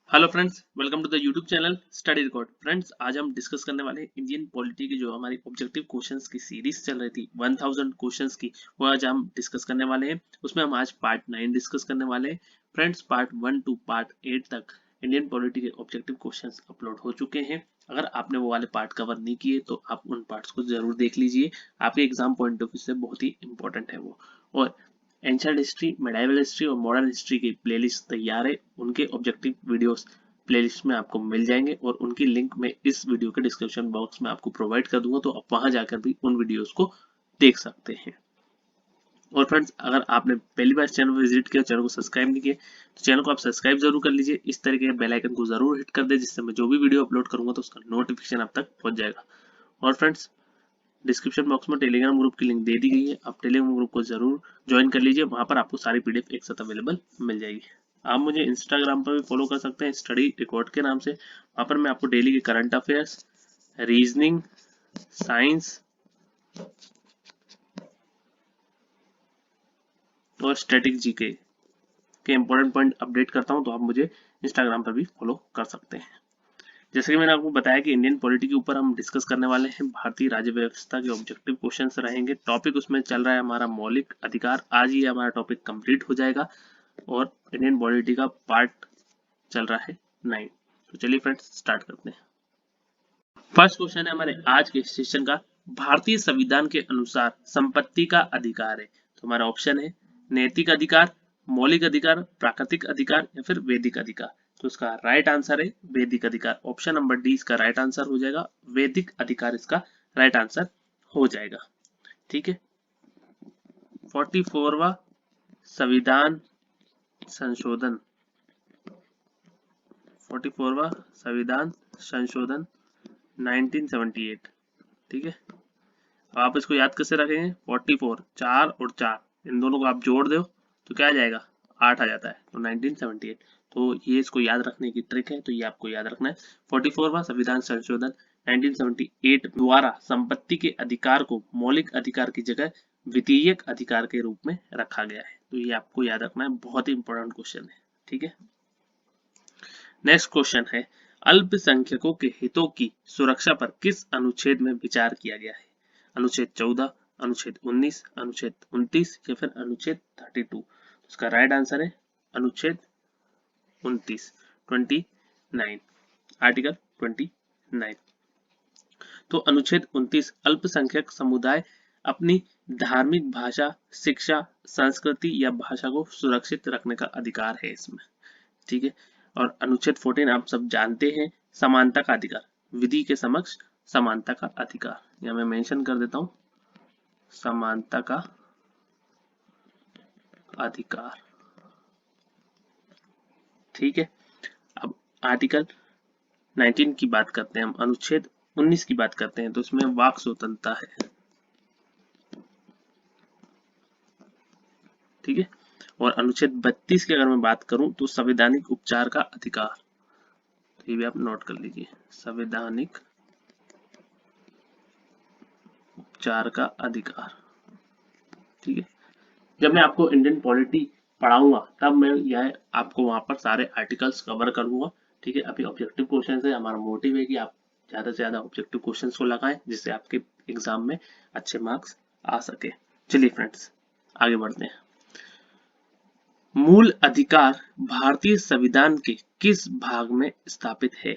Hello friends, welcome to the YouTube channel Study Record. Friends, आज हम discuss करने वाले हैं इंडियन पॉलिटी की जो हमारी ऑब्जेक्टिव क्वेश्चंस की सीरीज चल रही थी 1000 क्वेश्चंस की, वो आज हम डिस्कस करने वाले हैं। उसमें हम आज पार्ट 9 डिस्कस करने वाले हैं। फ्रेंड्स, पार्ट 1 टू पार्ट 8 तक इंडियन पॉलिटी के ऑब्जेक्टिव क्वेश्चंस अपलोड हो चुके हैं। अगर आपने वो वाले पार्ट कवर नहीं किए तो आप उन पार्ट्स को जरूर देख लीजिए। आपके एग्जाम पॉइंट ऑफ व्यू से बहुत ही इंपॉर्टेंट है वो। और एंशिएंट हिस्ट्री, मेडाइवल हिस्ट्री और मॉडर्न हिस्ट्री की प्लेलिस्ट तैयार है। उनके ऑब्जेक्टिव वीडियोस प्लेलिस्ट में आपको मिल जाएंगे और उनकी लिंक मैं इस वीडियो के डिस्क्रिप्शन बॉक्स में आपको प्रोवाइड कर दूंगा, तो आप वहां जाकर भी उन वीडियोस को देख सकते हैं। और फ्रेंड्स, अगर आपने पहली बार चैनल को विजिट किया, चैनल को सब्सक्राइब नहीं किया, तो चैनल को आप सब्सक्राइब जरूर कर लीजिए। इस तरीके के बेल आइकन को जरूर हिट कर दे, जिससे मैं जो भी वीडियो अपलोड करूंगा तो उसका नोटिफिकेशन आप तक पहुंच जाएगा। और फ्रेंड्स, डिस्क्रिप्शन बॉक्स में टेलीग्राम ग्रुप की लिंक दे दी गई है, आप टेलीग्राम ग्रुप को जरूर ज्वाइन कर लीजिए। वहां पर आपको सारी पीडीएफ एक साथ अवेलेबल मिल जाएगी। आप मुझे इंस्टाग्राम पर भी फॉलो कर सकते हैं, स्टडी रिकॉर्ड के नाम से। वहां पर मैं आपको डेली के करंट अफेयर्स, रीजनिंग, साइंस और स्टैटिक जीके के इंपॉर्टेंट पॉइंट अपडेट करता हूं, तो आप मुझे इंस्टाग्राम पर भी फॉलो कर सकते हैं। जैसे कि मैंने आपको बताया कि इंडियन पॉलिटी के ऊपर हम डिस्कस करने वाले हैं। भारतीय राज्य व्यवस्था के ऑब्जेक्टिव क्वेश्चंस रहेंगे। टॉपिक उसमें चल रहा है हमारा मौलिक अधिकार। आज ही हमारा टॉपिक कंप्लीट हो जाएगा और इंडियन पॉलिटी का पार्ट चल रहा है 9। तो चलिए फ्रेंड्स, स्टार्ट करते हैं। फर्स्ट क्वेश्चन है हमारे आज के सेशन का, भारतीय संविधान के अनुसार संपत्ति का अधिकार है। तो हमारा ऑप्शन है नैतिक अधिकार, मौलिक अधिकार, प्राकृतिक अधिकार या फिर वैदिक अधिकार। तो इसका राइट आंसर है वैदिक अधिकार। ऑप्शन नंबर डी इसका राइट आंसर हो जाएगा। वैदिक अधिकार इसका राइट आंसर हो जाएगा। ठीक है। 44वां संविधान संशोधन, 44वां संविधान संशोधन 1978। ठीक है। आप इसको याद कैसे रखेंगे? 44, 4 और 4 इन दोनों को आप जोड़ दो तो क्या आ जाएगा? 8 आ जाता है। तो 1978। तो ये इसको याद रखने की ट्रिक है, तो ये आपको याद रखना है। 44वां संविधान संशोधन 1978 द्वारा संपत्ति के अधिकार को मौलिक अधिकार की जगह विधेयक अधिकार के रूप में रखा गया है। तो ये आपको याद रखना है, बहुत ही इंपॉर्टेंट क्वेश्चन है। ठीक है। नेक्स्ट क्वेश्चन है, अल्पसंख्यकों के हितों की सुरक्षा पर किस अनुच्छेद में विचार किया गया है? अनुच्छेद 14, अनुच्छेद 19, अनुच्छेद 29 या फिर अनुच्छेद 32। इसका राइट आंसर है अनुच्छेद 29, 29, आर्टिकल 29। तो अनुच्छेद 29 अल्पसंख्यक समुदाय अपनी धार्मिक भाषा, शिक्षा, संस्कृति या भाषा को सुरक्षित रखने का अधिकार है इसमें। ठीक है। और अनुच्छेद 14 आप सब जानते हैं, समानता का अधिकार, विधि के समक्ष समानता का अधिकार। यहां मैं मेंशन कर देता हूं, समानता का अधिकार। ठीक है। अब आर्टिकल 19 की बात करते हैं हम, अनुच्छेद 19 की बात करते हैं, तो इसमें वाक स्वतंत्रता है। ठीक है। और अनुच्छेद 32 की अगर मैं बात करूं तो संवैधानिक उपचार का अधिकार। तो ये भी आप नोट कर लीजिए, संवैधानिक उपचार का अधिकार। ठीक है। जब मैं आपको इंडियन पॉलिटी पढ़ाऊंगा तब मैं यह आपको वहां पर सारे आर्टिकल्स कवर करूंगा। ठीक है। अभी ऑब्जेक्टिव क्वेश्चन है, हमारा मोटिव है कि आप ज्यादा से ज्यादा ऑब्जेक्टिव क्वेश्चंस को लगाएं, जिससे आपके एग्जाम में अच्छे मार्क्स आ सके। चलिए फ्रेंड्स, आगे बढ़ते हैं। मूल अधिकार भारतीय संविधान के किस भाग में स्थापित है?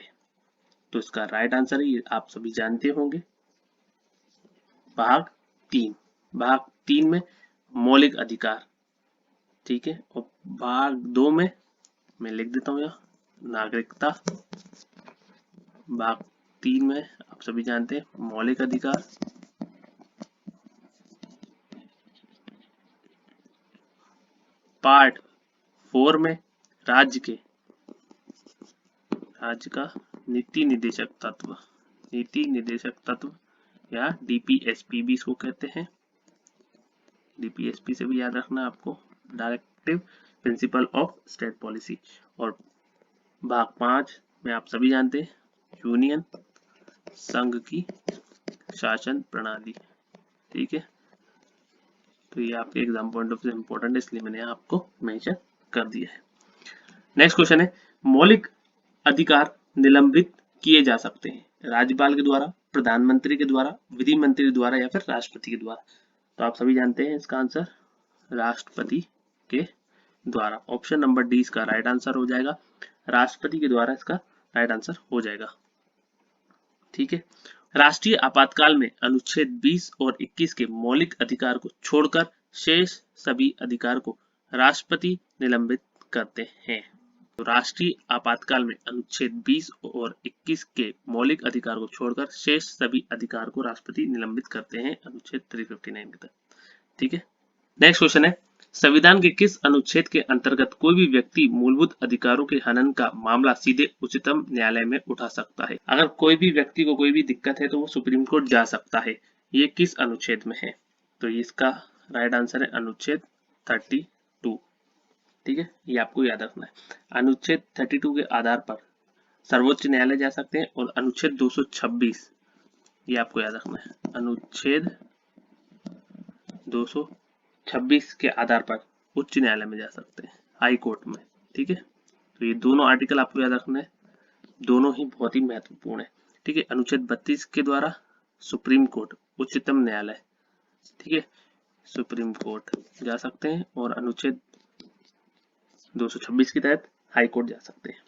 तो इसका राइट आंसर है, ये आप सभी जानते होंगे, भाग 3। भाग 3 में मौलिक अधिकार। ठीक है। और भाग 2 में मैं लिख देता हूँ यहाँ, नागरिकता। भाग 3 में आप सभी जानते हैं मौलिक अधिकार। पार्ट 4 में राज्य का नीति निर्देशक तत्व, नीति निर्देशक तत्व या डीपीएसपी भी इसको कहते हैं। डीपीएसपी से भी याद रखना आपको, directive principle of state policy. और भाग 5 में आप सभी जानते हैं यूनियन, संघ की शासन प्रणाली। ठीक है। तो ये आपके exam point of view important है, इसलिए मैंने आपको मेंशन कर दिया है। नेक्स्ट क्वेश्चन है, मौलिक अधिकार निलंबित किए जा सकते हैं? राज्यपाल के द्वारा, प्रधानमंत्री के द्वारा, विधि मंत्री द्वारा या फिर राष्ट्रपति के द्वारा। तो आप सभी जानते हैं इसका आंसर राष्ट्रपति के द्वारा। ऑप्शन नंबर डी इसका राइट आंसर हो जाएगा, राष्ट्रपति के द्वारा इसका राइट आंसर हो जाएगा। ठीक है। राष्ट्रीय आपातकाल में अनुच्छेद 20 और 21 के मौलिक अधिकार को छोड़कर शेष सभी अधिकार को राष्ट्रपति निलंबित करते हैं। तो राष्ट्रीय आपातकाल में अनुच्छेद 20 और 21 के मौलिक अधिकार को छोड़कर शेष सभी अधिकार को राष्ट्रपति निलंबित करते हैं, अनुच्छेद 359 के तहत। ठीक है। नेक्स्ट क्वेश्चन है, संविधान के किस अनुच्छेद के अंतर्गत कोई भी व्यक्ति मूलभूत अधिकारों के हनन का मामला सीधे उच्चतम न्यायालय में उठा सकता है? अगर कोई भी व्यक्ति को कोई भी दिक्कत है तो वो सुप्रीम कोर्ट जा सकता है। ये किस अनुच्छेद में है? तो इसका राइट आंसर है अनुच्छेद 32। ठीक है, ये आपको याद रखना है। अनुच्छेद 32 के आधार पर सर्वोच्च न्यायालय जा सकते हैं और अनुच्छेद 226 ये आपको याद रखना है, अनुच्छेद 226 के आधार पर उच्च न्यायालय में जा सकते हैं, हाई कोर्ट में। ठीक है, तो ये दोनों आर्टिकल आपको याद रखना है, दोनों ही बहुत ही महत्वपूर्ण है। ठीक है, अनुच्छेद 32 के द्वारा सुप्रीम कोर्ट, उच्चतम न्यायालय, ठीक है, सुप्रीम कोर्ट जा सकते हैं और अनुच्छेद 226 के तहत हाई कोर्ट जा सकते हैं।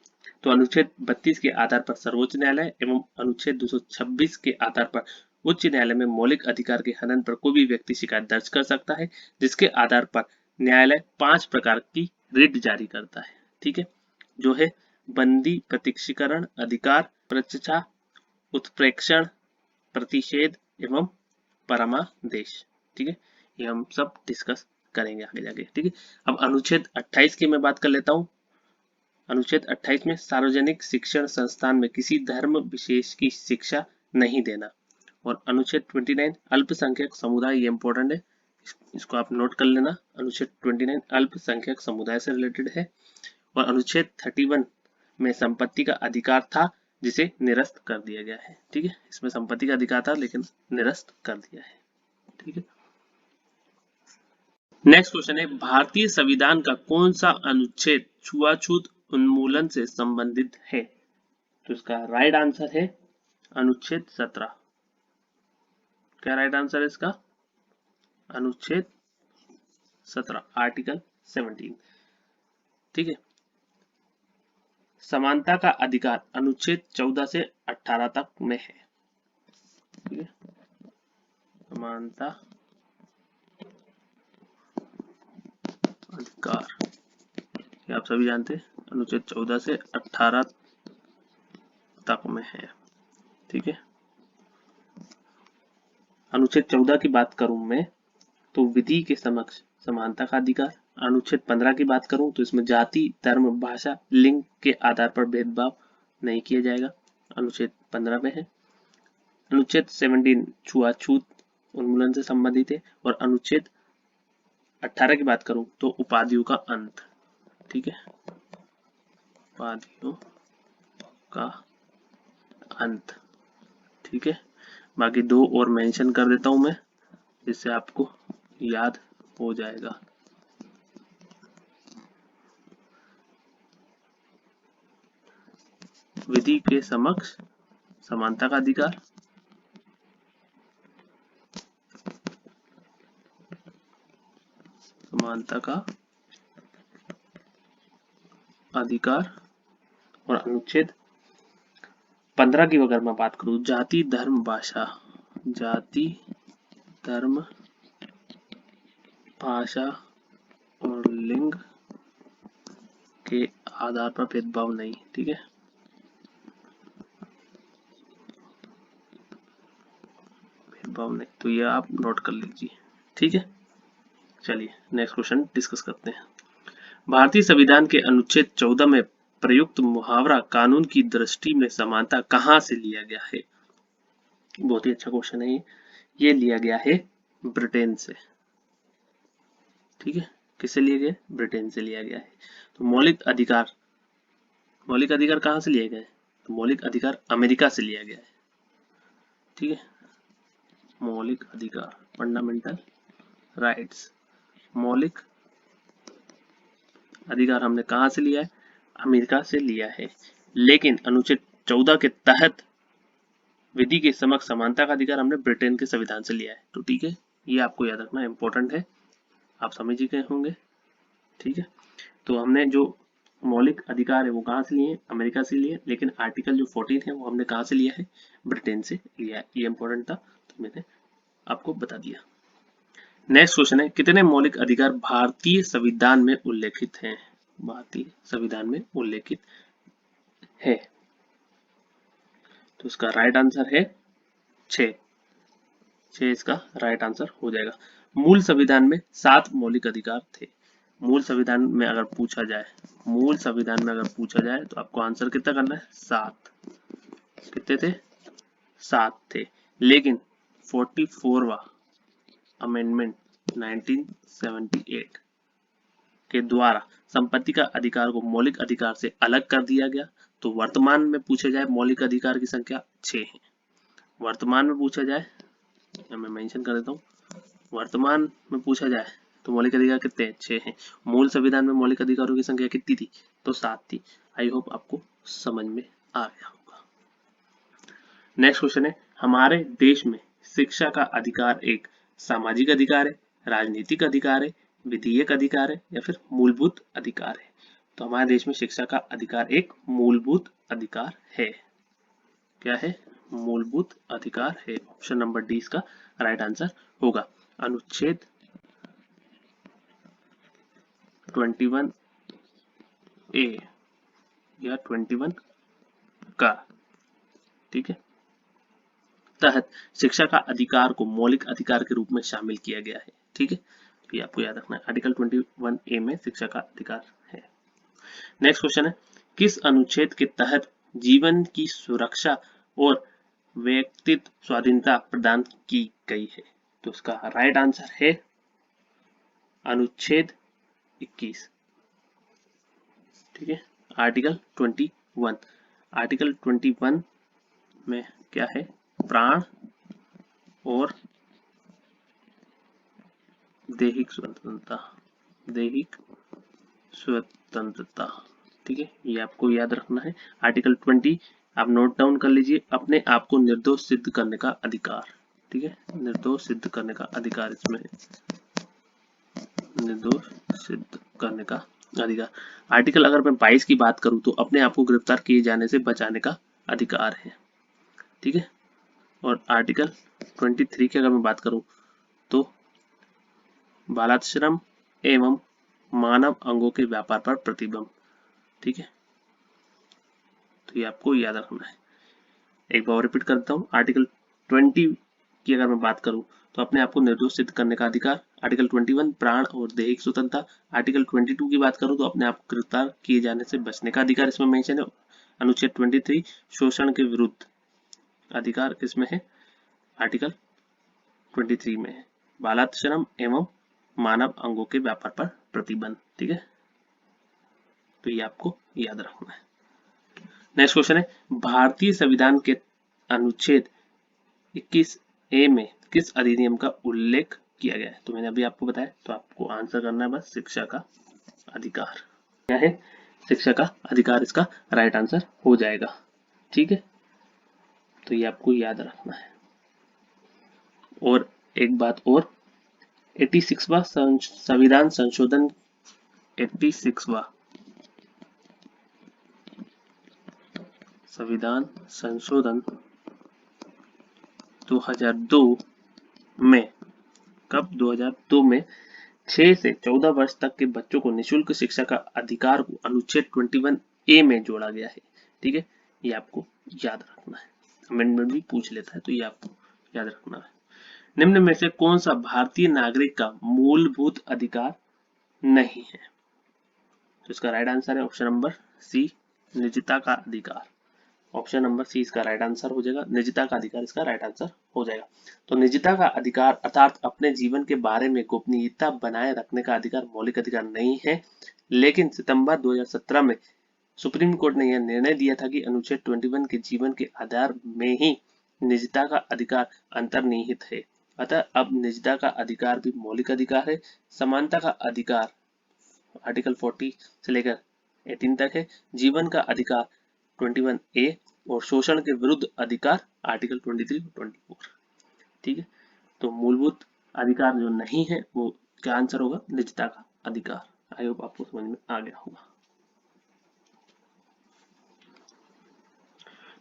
तो अनुच्छेद 32 के आधार पर सर्वोच्च न्यायालय एवं अनुच्छेद 226 के आधार पर उच्च न्यायालय में मौलिक अधिकार के हनन पर कोई भी व्यक्ति शिकायत दर्ज कर सकता है, जिसके आधार पर न्यायालय 5 प्रकार की रिट जारी करता है। ठीक है, जो है बंदी प्रत्यक्षीकरण अधिकार, प्रत्यक्षा, उत्प्रेक्षण, प्रतिषेध एवं परमादेश। ठीक है, ये हम सब डिस्कस करेंगे आगे जाके। ठीक है, अब अनुच्छेद 28 की मैं बात कर लेता हूँ। अनुच्छेद 28 में सार्वजनिक शिक्षण संस्थान में किसी धर्म विशेष की शिक्षा नहीं देना। और अनुच्छेद 29 अल्पसंख्यक समुदाय, ये इंपॉर्टेंट है, इसको आप नोट कर लेना। अनुच्छेद 29 अल्पसंख्यक समुदाय से रिलेटेड है। और अनुच्छेद 31 में संपत्ति का अधिकार था, जिसे निरस्त कर दिया गया है। ठीक है, इसमें संपत्ति का अधिकार था लेकिन निरस्त कर दिया है। ठीक है, नेक्स्ट क्वेश्चन है, भारतीय संविधान का कौन सा अनुच्छेद छुआछूत उन्मूलन से संबंधित है? तो इसका राइट आंसर है अनुच्छेद 17। क्या राइट आंसर है इसका? अनुच्छेद 17, आर्टिकल 17। ठीक है, समानता का अधिकार अनुच्छेद 14 से 18 तक में है। ठीक है, समानता अधिकार ये आप सभी जानते हैं, अनुच्छेद 14 से 18 तक में है। ठीक है, अनुच्छेद 14 की बात करूं मैं तो विधि के समक्ष समानता का अधिकार। अनुच्छेद 15 की बात करूं तो इसमें जाति, धर्म, भाषा, लिंग के आधार पर भेदभाव नहीं किया जाएगा, अनुच्छेद 15 में है। अनुच्छेद 17 छुआछूत उन्मूलन से संबंधित है। और अनुच्छेद 18 की बात करूं तो उपाधियों का अंत। ठीक है, उपाधियों का अंत। ठीक है, बाकी दो और मेंशन कर देता हूं मैं, जिससे आपको याद हो जाएगा। विधि के समक्ष समानता का अधिकार, समानता का अधिकार। और अनुच्छेद 15 की अगर मैं बात करूं, जाति, धर्म, भाषा, जाति, धर्म, भाषा और लिंग के आधार पर भेदभाव नहीं। ठीक है, भेदभाव नहीं, तो ये आप नोट कर लीजिए। ठीक है, चलिए नेक्स्ट क्वेश्चन डिस्कस करते हैं। भारतीय संविधान के अनुच्छेद 14 में प्रयुक्त मुहावरा कानून की दृष्टि में समानता कहां से लिया गया है? बहुत ही अच्छा क्वेश्चन है ये लिया गया है ब्रिटेन से। ठीक है, किससे लिया गया? ब्रिटेन से लिया गया है। तो मौलिक अधिकार कहां से लिए गए? तो मौलिक अधिकार अमेरिका से लिया गया है। ठीक है, मौलिक अधिकार, फंडामेंटल राइट्स, मौलिक अधिकार हमने कहां से लिया है? अमेरिका से लिया है। लेकिन अनुच्छेद 14 के तहत विधि के समक्ष समानता का अधिकार हमने ब्रिटेन के संविधान से लिया है। तो ठीक है, ये आपको याद रखना इंपॉर्टेंट है, आप समझ ही गए होंगे। ठीक है, तो हमने जो मौलिक अधिकार है वो कहाँ से लिए हैं, अमेरिका से लिए, लेकिन आर्टिकल जो 14 है वो हमने कहाँ से लिया है, ब्रिटेन से लिया है। ये इंपॉर्टेंट था तो मैंने आपको बता दिया। नेक्स्ट क्वेश्चन है, कितने मौलिक अधिकार भारतीय संविधान में उल्लेखित हैं? भारतीय संविधान में उल्लेखित है, तो इसका राइट आंसर है 6। 6 इसका राइट आंसर हो जाएगा। मूल संविधान में 7 मौलिक अधिकार थे। मूल संविधान में अगर पूछा जाए, मूल संविधान में अगर पूछा जाए तो आपको आंसर कितना करना है, 7। कितने थे, 7 थे। लेकिन 44वां अमेंडमेंट 1978 के द्वारा संपत्ति का अधिकार को मौलिक अधिकार से अलग कर दिया गया। तो वर्तमान में पूछा जाए मौलिक अधिकार की संख्या 6 है। वर्तमान में पूछा जाए, मैं मेंशन कर देता हूँ, वर्तमान में पूछा जाए तो मौलिक अधिकार कितने हैं, 6 हैं। मूल संविधान में मौलिक अधिकारों की संख्या कितनी थी, तो 7 थी। आई होप आपको समझ में आ गया होगा। नेक्स्ट क्वेश्चन है, हमारे देश में शिक्षा का अधिकार एक सामाजिक अधिकार है, राजनीतिक अधिकार है, विधियक अधिकार है या फिर मूलभूत अधिकार है? तो हमारे देश में शिक्षा का अधिकार एक मूलभूत अधिकार है। क्या है, मूलभूत अधिकार है। ऑप्शन नंबर डी इसका राइट आंसर होगा। अनुच्छेद 21A या 21 का, ठीक है, तहत शिक्षा का अधिकार को मौलिक अधिकार के रूप में शामिल किया गया है। ठीक है, तो ये आपको याद रखना है, आर्टिकल 21A में शिक्षा का अधिकार है। नेक्स्ट क्वेश्चन है, किस अनुच्छेद के तहत जीवन की सुरक्षा और व्यक्तित्व स्वाधीनता प्रदान की गई है? तो इसका राइट आंसर है अनुच्छेद 21। ठीक है, आर्टिकल 21। आर्टिकल 21 में क्या है, प्राण और दैहिक स्वतंत्रता, दैहिक स्वतंत्रता। ठीक है, ये आपको याद रखना है। आर्टिकल 20 आप नोट डाउन कर लीजिए, अपने आप को निर्दोष सिद्ध करने का अधिकार। ठीक है, निर्दोष सिद्ध करने का अधिकार इसमें है, निर्दोष सिद्ध करने का अधिकार। आर्टिकल अगर मैं 22 की बात करूं तो अपने आप को गिरफ्तार किए जाने से बचाने का अधिकार है। ठीक है, और आर्टिकल 23 की अगर मैं बात करूं तो बालाश्रम एवं मानव अंगों के व्यापार पर प्रतिबंध। ठीक है, तो ये आपको याद रखना है। एक बार रिपीट करता हूँ, आर्टिकल 20 की अगर मैं बात करूं तो अपने आप को निर्दोष सिद्ध करने का अधिकार। आर्टिकल 21 प्राण और दैहिक स्वतंत्रता। आर्टिकल 22 की बात करूं तो अपने आप को गिरफ्तार किए जाने से बचने का अधिकार इसमें मेंशन है। अनुच्छेद 23 शोषण के विरुद्ध अधिकार किसमें है, आर्टिकल 23 में है। बालाश्रम एवं मानव अंगों के व्यापार पर प्रतिबंध। ठीक है, तो ये आपको याद रखना है। नेक्स्ट क्वेश्चन है, भारतीय संविधान के अनुच्छेद 21A में किस अधिनियम का उल्लेख किया गया है? तो मैंने अभी आपको बताया, तो आपको आंसर करना है बस, शिक्षा का अधिकार। क्या है, शिक्षा का अधिकार इसका राइट आंसर हो जाएगा। ठीक है, तो ये आपको याद रखना है। और एक बात और, 86वां संविधान संशोधन, 86वां संविधान संशोधन 2002 में, कब, 2002 में 6 से 14 वर्ष तक के बच्चों को निशुल्क शिक्षा का अधिकार को अनुच्छेद 21A में जोड़ा गया है। ठीक है, ये आपको याद रखना है, अमेंडमेंट भी पूछ लेता है तो ये आपको याद रखना है। निम्न में से कौन सा भारतीय नागरिक का मूलभूत अधिकार नहीं है? तो इसका राइट आंसर है ऑप्शन नंबर सी, निजता का अधिकार। ऑप्शन नंबर सी इसका राइट आंसर हो जाएगा, निजता का अधिकार इसका राइट आंसर हो जाएगा। तो निजता का अधिकार अर्थात अपने जीवन के बारे में गोपनीयता बनाए रखने का अधिकार मौलिक अधिकार नहीं है। लेकिन सितंबर 2017 में सुप्रीम कोर्ट ने यह निर्णय दिया था कि अनुच्छेद 21 के जीवन के आधार में ही निजता का अधिकार अंतर्निहित है। अतः अब निजता का अधिकार भी मौलिक अधिकार है। समानता का अधिकार आर्टिकल 40 से लेकर 18 तक है। जीवन का अधिकार 21A और शोषण के विरुद्ध अधिकार आर्टिकल 23-24। ठीक है, तो मूलभूत अधिकार जो नहीं है वो क्या आंसर होगा, निजता का अधिकार। आई होप आपको समझ में आ गया होगा।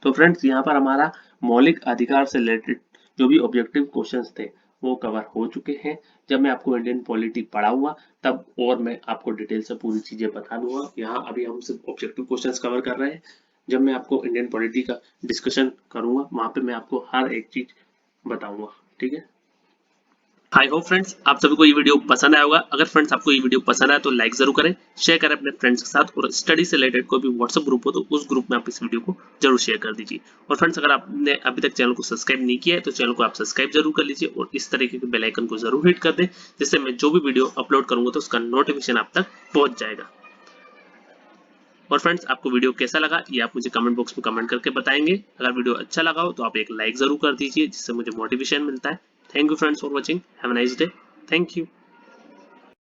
तो फ्रेंड्स यहाँ पर हमारा मौलिक अधिकार से रिलेटेड जो भी ऑब्जेक्टिव क्वेश्चंस थे वो कवर हो चुके हैं। जब मैं आपको इंडियन पॉलिटी पढ़ाऊंगा तब और मैं आपको डिटेल से पूरी चीजें बता दूंगा। यहाँ अभी हम सिर्फ ऑब्जेक्टिव क्वेश्चंस कवर कर रहे हैं। जब मैं आपको इंडियन पॉलिटी का डिस्कशन करूंगा वहां पे मैं आपको हर एक चीज बताऊंगा। ठीक है, आई होप फ्रेंड्स आप सभी को ये वीडियो पसंद आया होगा। अगर फ्रेंड्स आपको ये वीडियो पसंद आया तो लाइक जरूर करें, शेयर करें अपने फ्रेंड्स के साथ, और स्टडी से रिलेटेड कोई भी व्हाट्सएप ग्रुप हो तो उस ग्रुप में आप इस वीडियो को जरूर शेयर कर दीजिए। और फ्रेंड्स अगर आपने अभी तक चैनल को सब्सक्राइब नहीं किया है तो चैनल को आप सब्सक्राइब जरूर कर लीजिए और इस तरीके के बेल आइकन को जरूर हिट कर दें, जिससे मैं जो भी वीडियो अपलोड करूंगा तो उसका नोटिफिकेशन आप तक पहुंच जाएगा। और फ्रेंड्स आपको वीडियो कैसा लगा ये आप मुझे कमेंट बॉक्स में कमेंट करके बताएंगे। अगर वीडियो अच्छा लगा हो तो आप एक लाइक जरूर कर दीजिए, जिससे मुझे मोटिवेशन मिलता है। Thank you friends for watching, have a nice day, thank you.